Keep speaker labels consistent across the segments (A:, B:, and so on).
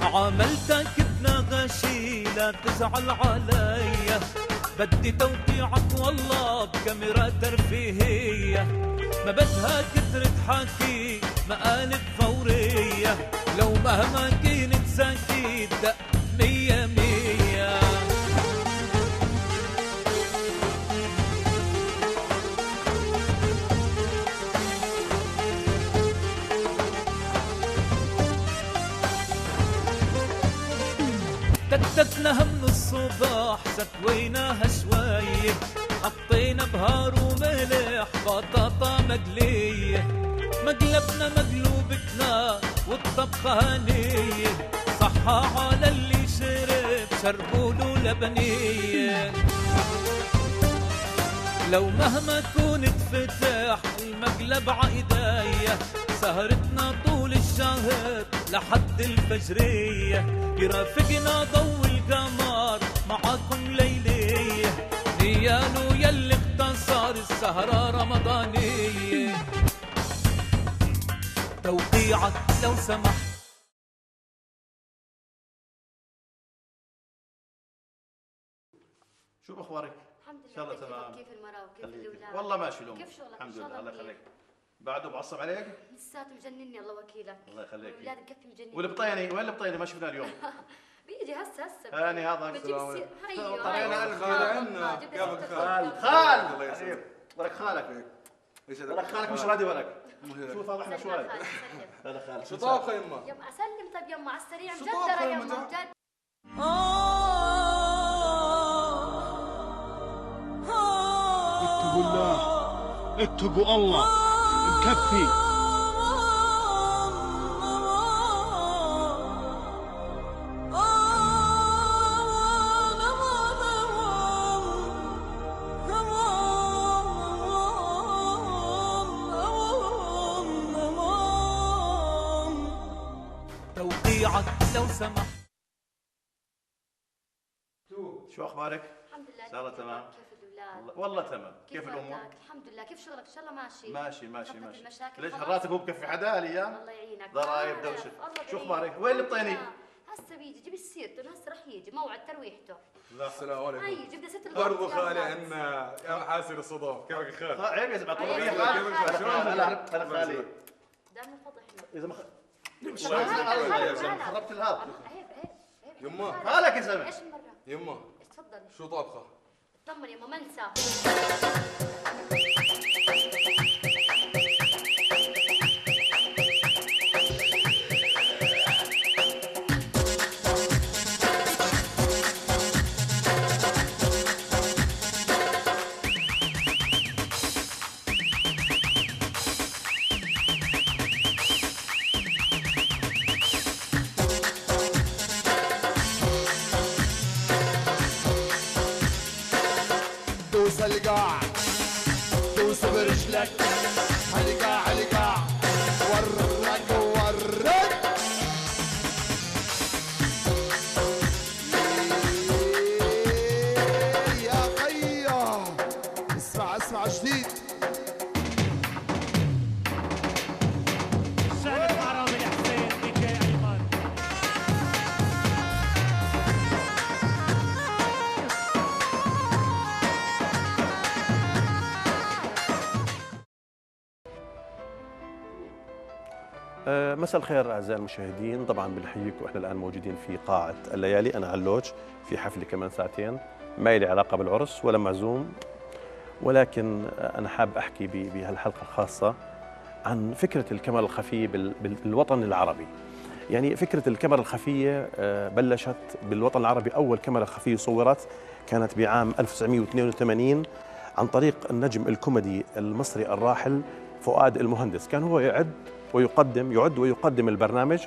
A: عاملتك ابن غشي لا تزعل عليا، بدي توقيعك والله بكاميرا ترفيهية، ما بدها كثرة حكي مقالب فورية، لو مهما كنت ذكي دق مية مية. تكتكناها من الصباح سكويناها شوية، حطينا بهار وملح بطاطا مقلية، مقلبنا مقلوبتنا والطبخة هنية، صحى على اللي شرب شربوله لبنية. لو مهما كنت فتح المقلب عايدايا، سهرتنا طول الشهر لحد الفجرية، يرافقنا ضو القمر معاكم ليلية، نيانو يلي اختصر السهرة رمضانية. توقيعك لو سمحت.
B: شو اخبارك؟
C: الحمد لله.
B: ان شاء الله تمام.
C: كيف المرأة وكيف الاولاد؟
B: والله ماشي الامور.
C: كيف شغلك؟
B: الحمد لله الله يخليك. بعده بعصب عليك؟
C: لساته مجنني الله وكيلك.
B: الله يخليك.
C: الاولاد مكفي مجنني.
B: والبطيني وين البطيني ما شفناه اليوم؟
C: بيجي هسه
B: هاني هذا
C: طرينا
B: عنا
C: كيفك
B: خال ولك خالك ولك خالك مش راضي ولك. شوف هذا احنا شو هذا خالك
D: شو طابخه يما؟
C: يما اسلم. طيب يما على السريع مجدره يما مجد.
E: اتقوا الله اتقوا الله مكفي.
A: توقيعك لو سمحت.
B: شو اخبارك؟
C: الحمد لله.
B: ان شاء الله تمام.
C: كيف الاولاد؟
B: والله تمام. كيف الامور؟
C: الحمد لله. كيف شغلك؟ ان شاء الله ماشي.
B: ماشي
C: المشاكل
B: ليش
C: خلاص؟
B: الراتب هو بكفي حدا الايام؟
C: الله يعينك.
B: ضرايب دوشه. شو اخبارك؟ وين البطيني؟
C: هسه بيجي جيب سيرته هسه رح يجي موعد ترويحته.
D: السلام عليكم.
C: هي جبنا ست
D: برضو خالي عنا يا محاسن الصدف. كيفك خال؟
B: عيب يا زلمه طلبيه
D: كيفك شلون؟
B: انا خالي
C: دام فضحنا.
B: اذا ما
C: لا
B: خربت الهاب.
C: عيب
D: يما
B: خالك يا زلمه.
C: ايش المره؟
D: يما
C: تفضل.
D: شو طابخه؟
C: طمن يما ما انسى.
F: دوس القاع دوس برجلك هالقاع القاع ورق ورق يا خيا اسمع جديد.
E: سالم عربي يا حسين بك يا ايمن.
G: مساء الخير اعزائي المشاهدين، طبعا بنحييكم واحنا الان موجودين في قاعه الليالي، انا علوج في حفله كمان ساعتين، ما لي علاقه بالعرس ولا معزوم، ولكن انا حاب احكي بهالحلقه الخاصه عن فكره الكاميرا الخفيه بالوطن العربي. يعني فكره الكاميرا الخفيه بلشت بالوطن العربي، اول كاميرا خفيه صورت كانت بعام 1982 عن طريق النجم الكوميدي المصري الراحل فؤاد المهندس، كان هو يعد ويقدم البرنامج،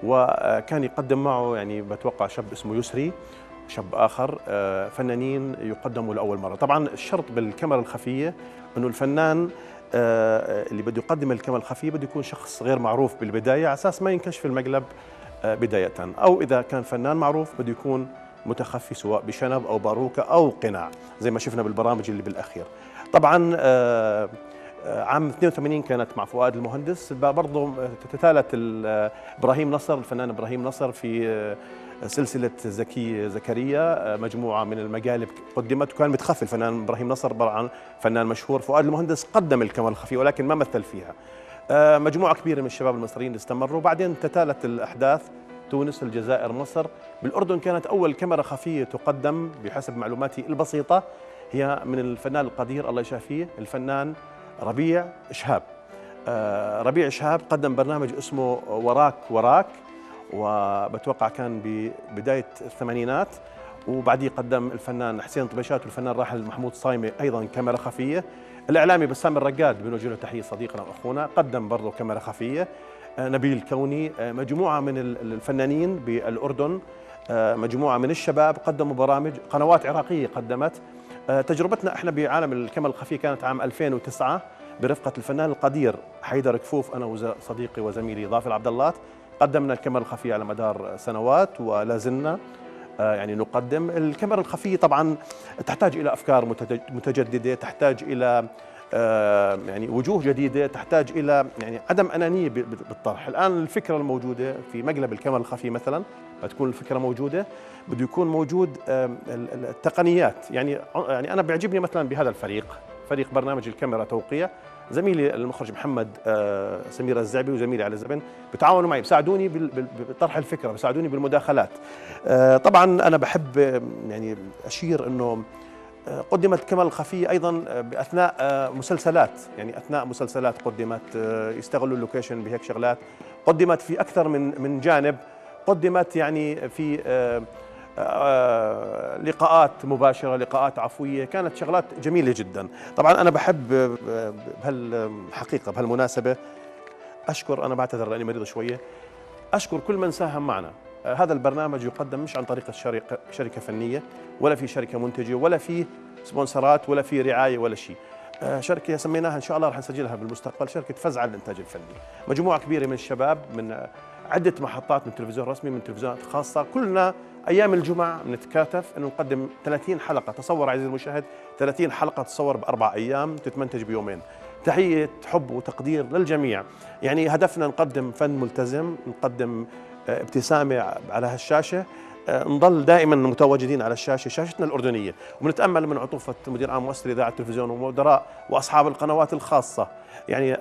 G: وكان يقدم معه يعني بتوقع شاب اسمه يسري، شاب آخر، فنانين يقدموا لأول مرة. طبعا الشرط بالكاميرا الخفية أنه الفنان اللي بده يقدم الكاميرا الخفية بده يكون شخص غير معروف بالبداية على أساس ما ينكشف المقلب بداية، أو إذا كان فنان معروف بده يكون متخفي سواء بشنب أو باروكة أو قناع زي ما شفنا بالبرامج اللي بالأخير. طبعا عام 82 كانت مع فؤاد المهندس. برضه تتالت ابراهيم نصر، الفنان ابراهيم نصر في سلسله زكي زكريا، مجموعه من المقالب قدمت، وكان متخفي الفنان ابراهيم نصر طبعا فنان مشهور. فؤاد المهندس قدم الكمال الخفي ولكن ما مثل فيها. مجموعه كبيره من الشباب المصريين اللي استمروا. بعدين تتالت الاحداث، تونس، الجزائر، مصر. بالاردن كانت اول كاميرا خفيه تقدم بحسب معلوماتي البسيطه هي من الفنان القدير الله يشافيه الفنان ربيع شهاب. ربيع شهاب قدم برنامج اسمه وراك وراك، وبتوقع كان ببداية الثمانينات. وبعديه قدم الفنان حسين طبيشات والفنان راحل محمود صايمة أيضا كاميرا خفية. الإعلامي بسام الرقاد بنوجه له تحية صديقنا وأخونا قدم برضه كاميرا خفية. نبيل كوني، مجموعة من الفنانين بالأردن، مجموعة من الشباب قدموا برامج. قنوات عراقية قدمت. تجربتنا احنا بعالم الكاميرا الخفية كانت عام 2009 برفقة الفنان القدير حيدر كفوف، أنا وصديقي وزميلي ضافي عبد الله. قدمنا الكاميرا الخفية على مدار سنوات ولا زلنا يعني نقدم. الكاميرا الخفية طبعا تحتاج إلى أفكار متجددة، تحتاج إلى يعني وجوه جديدة، تحتاج إلى يعني عدم أنانية بالطرح. الآن الفكرة الموجودة في مقلب الكاميرا الخفية مثلا بتكون الفكرة موجودة، بده يكون موجود التقنيات. يعني أنا بيعجبني مثلا بهذا فريق برنامج الكاميرا توقيع، زميلي المخرج محمد سمير الزعبي وزميلي علي الزبن بتعاونوا معي، بيساعدوني بطرح الفكرة، بيساعدوني بالمداخلات. طبعا أنا بحب يعني أشير أنه قدمت كاميرا الخفية أيضا بأثناء مسلسلات، يعني أثناء مسلسلات قدمت، يستغلوا اللوكيشن بهيك شغلات. قدمت في أكثر من جانب، قدمت يعني في لقاءات مباشرة، لقاءات عفوية، كانت شغلات جميلة جدا. طبعا أنا بحب بهالحقيقة بهالمناسبة أشكر، أنا بعتذر لأني مريض شوية، أشكر كل من ساهم معنا. هذا البرنامج يقدم مش عن طريق شركة فنية ولا في شركة منتجة ولا في سبونسرات ولا في رعاية ولا شيء. شركة سميناها إن شاء الله رح نسجلها بالمستقبل شركة فزعة للإنتاج الفني. مجموعة كبيرة من الشباب من عدة محطات، من تلفزيون رسمي، من تلفزيونات خاصة. كلنا أيام الجمعة نتكاتف إنه نقدم 30 حلقة. تصور عزيزي المشاهد 30 حلقة تصور ب4 أيام تتمنتج بيومين. تحية حب وتقدير للجميع. يعني هدفنا نقدم فن ملتزم، نقدم ابتسامة على هالشاشة، نضل دائما متواجدين على الشاشة، شاشتنا الأردنية. ونتأمل من عطوفة مدير عام مؤسسة إذاعة التلفزيون ومدراء وأصحاب القنوات الخاصة يعني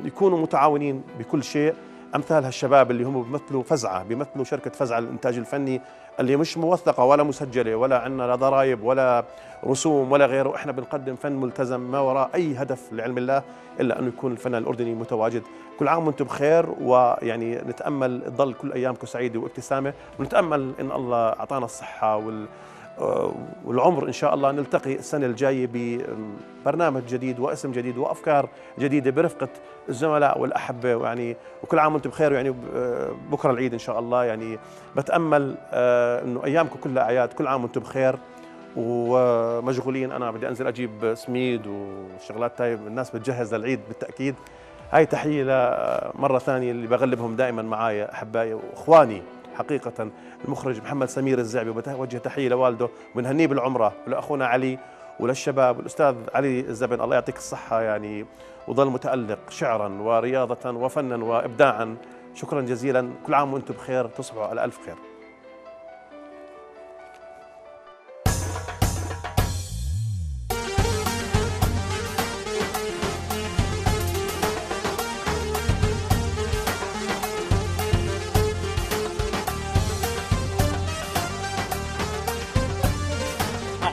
G: يكونوا متعاونين بكل شيء. أمثال هالشباب اللي هم بيمثلوا فزعة، بيمثلوا شركة فزعة للإنتاج الفني اللي مش موثقة ولا مسجلة ولا عندنا لا ضرائب ولا رسوم ولا غيره. إحنا بنقدم فن ملتزم ما وراء أي هدف لعلم الله إلا أنه يكون الفنان الأردني متواجد. كل عام وأنتم بخير، ويعني نتأمل تضل كل أيامكم سعيدة وابتسامة، ونتأمل إن الله أعطانا الصحة والعمر إن شاء الله. نلتقي السنة الجاية ببرنامج جديد واسم جديد وأفكار جديدة برفقة الزملاء والأحبة يعني. وكل عام وأنتم بخير. يعني بكرة العيد إن شاء الله، يعني بتأمل إنه أيامكم كلها أعياد. كل عام وأنتم بخير ومشغولين. أنا بدي أنزل أجيب سميد وشغلات طيب، الناس بتجهز للعيد بالتأكيد. هاي تحية مرة ثانية اللي بغلبهم دائما معايا أحبائي وإخواني حقيقة، المخرج محمد سمير الزعبي، وبوجه تحية لوالده وبنهنيه بالعمرة، ولأخونا علي وللشباب والأستاذ علي الزبن الله يعطيك الصحة يعني، وظل متألق شعرا ورياضة وفنا وإبداعا. شكرا جزيلا. كل عام وأنتم بخير، تصبحوا على ألف خير.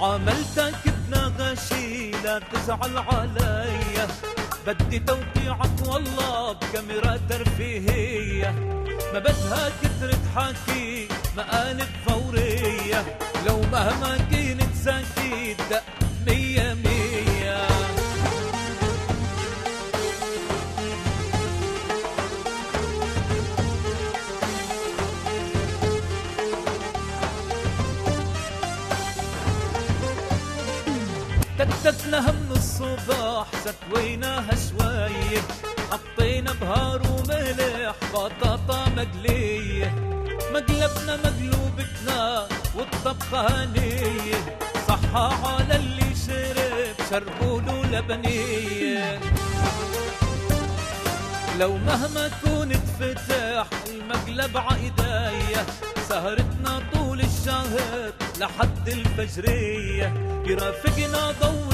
A: عاملتك ابن غشي لا تزعل عليا، بدي توقيعك والله بكاميرا ترفيهية، ما بدها كثرة حكي مقالب فورية، لو مهما كنت ساكت دق 100 100. كتتناها من الصباح ستويناها شوية، حطينا بهار وملح بطاطا مقلية، مقلبنا مقلوبتنا والطبخة هنية، صحة على اللي شرب شربوله لبنية. لو مهما كنت فتح المقلب عايدايه، سهرتنا طول الشهر لحد الفجرية، يرافقنا ضو